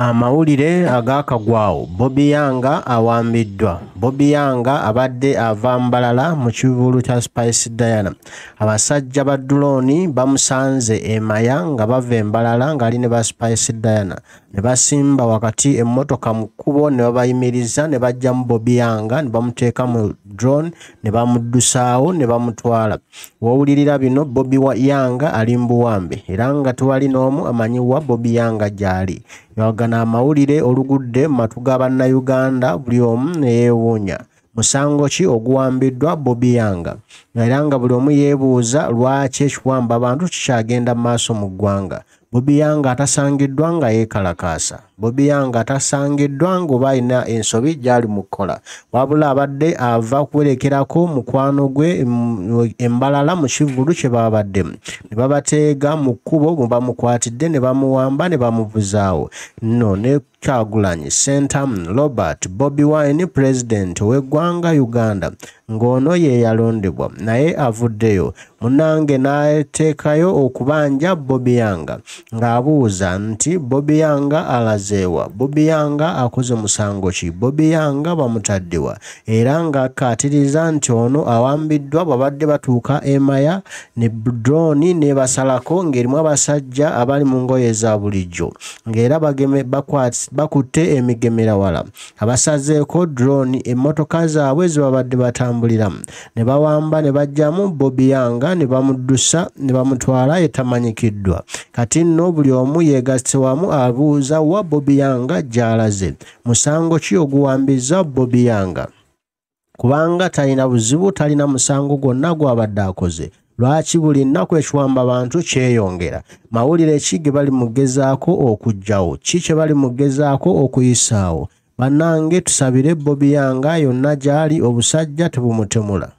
Amawulire agakagwawo. Bobi awambidwa. Bobi abadde ava Mbarara mu Kivulu kya Spice Diana. Abasajja ba drone bamusanze emaya nga bava Mbarara ngali ne ba Spice Diana. Ne basimba wakati emmotoka mu kkubo ne babayimiriza ne bajja mu Bobi ne bamuteeka mu drone ne bamuddusaawo ne bamutwala. Wowulirira bino Bobi ali mbuwambe era nga tewali n'omu amanyiwa Bobi gy'ali. Yawagana amawulire olugudde matu ga bannayuganda buli omu ne yeewuunya. Musango ki oguwambiddwa Bobi era nga buli omu yeebuuza lwaki ekiwamba abantu kikyagenda mu maaso mu ggwanga. Bobi atasangiddwa nga yeekalakaasa. Bobi atasangiddwa ng'oba alina ensobi gy'ali mu kkola. Wabula abadde ava kuwerekerako mukwano gwe Mbarara mu Kivulu kye babaddemu. Ne babateega mu kkubo mwe bamukwatidde ne bamuwamba ne bamuvuzaawo. Nno ne Kyagulanyi Sentamu Robert Bobi Wine President w'eggwanga Uganda ng'ono ye yalondebwa naye avuddeyo. Munnange n'ateekayo okubanja Bobi ng'abuuza nti Bobi alazeewa, Bobi akoze musango ki, Bobi bamutaddewa, era ng'akkaatiriza nti ono awambiddwa babadde batuuka emaya ne drone ne basalako ng'erimu abasajja abali mu ngoye za bulijjo ng'era bakutte emigemerawala. Abasazeeko drone emmotoka zaabwe ze babadde batambuliramu ne bawamba ne bajjamu Bobi ne bamuddusa ne bamutwala etamanyikiddwa. Kati nno buli omu yeegasse wamu abuuza wa Bobi gy'alaze. Musango ki oguwambiza Bobi kubanga talina buzibu, talina musango gwonna gw'abadde akoze. Lwaki buli nnaku ekiwamba abantu kyeyongera? Mawulire ki ge bali mugezaako okuggyawo? Ki kye bali mugezaako okuyisaawo? Bannange tusabire Bobi yonna gy'ali obusajja tebumutemula.